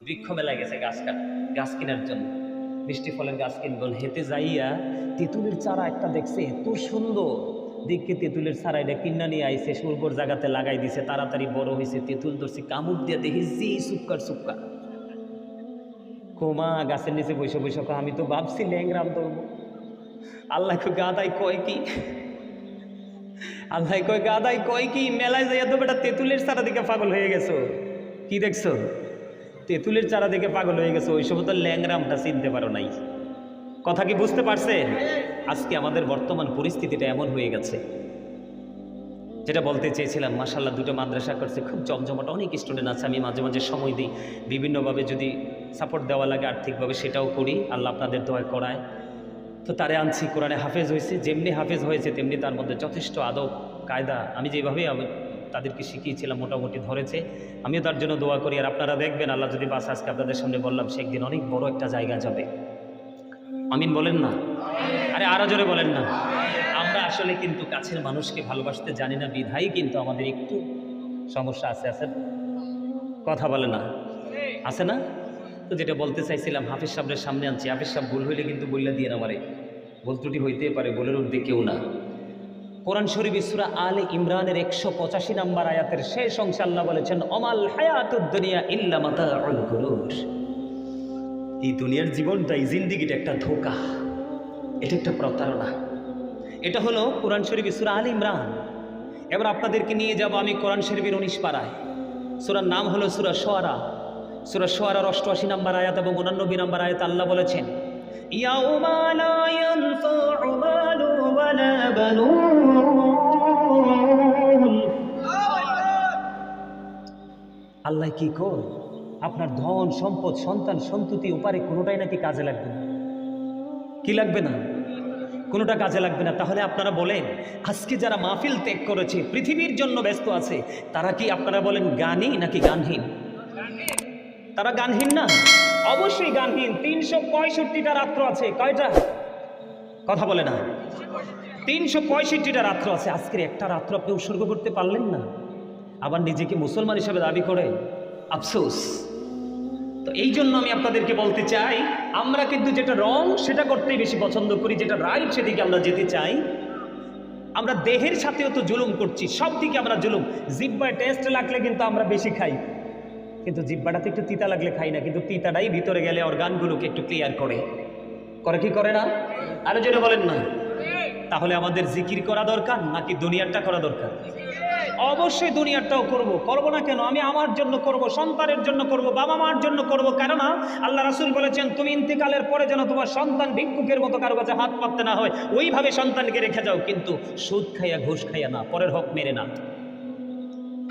বৃক্ষ মেলায় গেছে গাছ কেনার জন্য, মিষ্টি ফলের গাছ কিনবেন। হেঁটে যাইয়া তেঁতুলের চারা একটা দেখছে, এত সুন্দর দেখে তেঁতুলের চারা এটা কিনা নিয়ে আইছে, সুরবর জায়গাতে লাগাই দিছে, তাড়াতাড়ি বড় হয়েছে। তেঁতুল ধরছে, কামড় দিয়ে দেখি জি সুক্কার সুক্কা। কোমা গাছের নিচে বসে বসে আমি তো ভাবছি ল্যাংরাম ধরবো। আল্লাহ গাদাই কয় কি, আল্লাহ কয় গাদাই কয় কি, মেলায় যাইয়া তো বেটা তেঁতুলের চারা দিকে পাগল হয়ে গেছো। কি দেখছো? তেঁতুলের চারা দেখে পাগল হয়ে গেছে, ওই সময় তো ল্যাংরামটা চিনতে পারো নাই। কথা কি বুঝতে পারছে? আজকে আমাদের বর্তমান পরিস্থিতিটা এমন হয়ে গেছে। যেটা বলতে চেয়েছিলাম, মাশাআল্লাহ দুটো মাদ্রাসা করছে, খুব জমজমাট, অনেক স্টুডেন্ট আছে। আমি মাঝে মাঝে সময় দিই, বিভিন্নভাবে যদি সাপোর্ট দেওয়া লাগে আর্থিকভাবে সেটাও করি, আল্লাহ আপনাদের দোয়া করায়। তো তারে আনছি, কোরআনে হাফেজ হয়েছে, যেমনি হাফেজ হয়েছে তেমনি তার মধ্যে যথেষ্ট আদব কায়দা আমি যেভাবে তাদেরকে শিখিয়েছিলাম মোটামুটি ধরেছে। আমিও তার জন্য দোয়া করি। আর আপনারা দেখবেন, আল্লাহ যদি বাস আজকে আপনাদের সামনে বললাম, সে একদিন অনেক বড় একটা জায়গা যাবে। আমিন বলেন না? আরে আরো জোরে বলেন না? আমরা আসলে কিন্তু কাছের মানুষকে ভালোবাসতে জানি না, বিধাই কিন্তু আমাদের একটু সমস্যা আছে। আছে কথা বলে না? আছে না? তো যেটা বলতে চাইছিলাম, হাফিজ সাহেবের সামনে আনছি। হাফিজ সাহেব ভুল হইলে কিন্তু বললে দিয়ে আমারে, ভুল ত্রুটি হইতেই পারে, বলের উর্ধে কেউ না। কোরআন শরীফ সূরা আলে ইমরানের 185 নম্বর আয়াতের শেষ অংশে আল্লাহ বলেছেন, অমাল হায়াতুদ দুনিয়া ইল্লা মাতাউল গুরুর। এই দুনিয়ার জীবনটা, এই জিন্দেগিটা একটা ধোঁকা, এটা একটা প্রতারণা। এটা হলো কোরআন শরীফ সূরা আলে ইমরান। এবার আপনাদেরকে নিয়ে যাব আমি কোরআন শরীফের 19 পারায়। সূরার নাম হলো সূরা শুআরা। সূরা শুআরার 88 নম্বর আয়াত এবং 89 নম্বর আয়াত আল্লাহ বলেছেন, ইয়াউমা লা ইয়ানফাউ মালু ওয়ালা বানুন। আল্লাহ কি কর, আপনার ধন সম্পদ সন্তান সন্ততি উপারে কোনোটাই নাকি কাজে লাগবে না। কি লাগবে না? কোনোটা কাজে লাগবে না। তাহলে আপনারা বলেন, আজকে যারা মাহফিল ত্যাগ করেছে, পৃথিবীর জন্য ব্যস্ত আছে, তারা কি আপনারা বলেন গানী নাকি গানহীন? তারা গানহীন না? অবশ্যই গানহীন। 365টা রাত্র আছে। কয়টা? কথা বলে না? 365টা রাত্র আছে। আজকের একটা রাত্র আপনি উৎসর্গ করতে পারলেন না, আবার নিজেকে মুসলমান হিসেবে দাবি করে, আফসোস। তো এই জন্য আমি আপনাদেরকে বলতে চাই, আমরা কিন্তু যেটা রং সেটা করতেই বেশি পছন্দ করি, যেটা রাইট সেদিকে আমরা যেতে চাই। আমরা দেহের সাথেও তো জুলুম করছি, সব দিকে আমরা জুলুম। জিহ্বায় টেস্ট লাগলে কিন্তু আমরা বেশি খাই, কিন্তু জিহ্বাটাতে একটু তিতা লাগলে খাই না, কিন্তু তিতাটাই ভিতরে গেলে অর্গানগুলোকে একটু ক্লিয়ার করে কি করে না? আরো জোরে বলেন না? তাহলে আমাদের জিকির করা দরকার নাকি দুনিয়ারটা করা দরকার? অবশ্যই দুনিয়ারটাও করব না কেন? আমি আমার জন্য করব, সন্তানের জন্য করব, বাবা মার জন্য করব। কেননা আল্লাহ রাসূল বলেছেন, তুমি ইন্তেকালের পরে যেন তোমার সন্তান ভিক্ষুকের মতো কারো কাছে হাত পাততে না হয়, ওইভাবে সন্তানকে রেখে যাও, কিন্তু সুদ খাইয়া ঘুষ খাইয়া না, পরের হক মেরে না,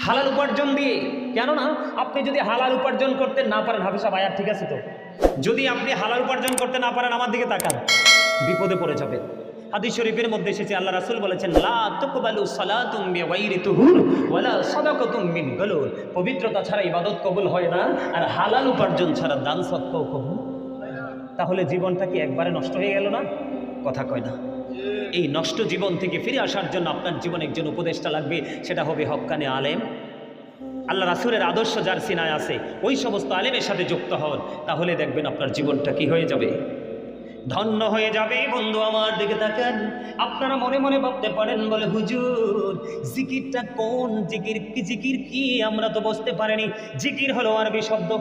হালাল উপার্জন দিয়ে। কেননা আপনি যদি হালাল উপার্জন করতে না পারেন, হাফিজ সাহেব আয়াত ঠিক আছে তো, যদি আপনি হালাল উপার্জন করতে না পারেন, আমার দিকে তাকান, বিপদে পড়ে যাবেন। হাদিস শরীফের মধ্যে এসেছে, আল্লাহ রাসূল বলেছেন, লা তুকবালু সালাতুম বিগাইরি তুহুর ওয়ালা সাদাকাতুম মিন গালুল। পবিত্রতা ছাড়া ইবাদত কবুল হয় না, আর হালাল উপার্জন ছাড়া দান সদকাও কবুল। তাহলে জীবনটা কি একবারে নষ্ট হয়ে গেল না? কথা কয় না? এই নষ্ট জীবন থেকে ফিরে আসার জন্য আপনার জীবনে একজন উপদেষ্টা লাগবে, সেটা হবে হক্কানে আলেম। আল্লাহ রাসূলের আদর্শ যার সিনায় আছে, ওই সমস্ত আলেমের সাথে যুক্ত হন, তাহলে দেখবেন আপনার জীবনটা কি হয়ে যাবে, ধন্য হয়ে যাবে। বন্ধু আমার দিকে তাকান। আপনারা মনে মনে ভাবতে পারেন, বলে হুজুর জিকিরটা কোন জিকির, কি জিকির কি আমরা তো বুঝতে পারিনি। জিকির হলো আরবি শব্দ,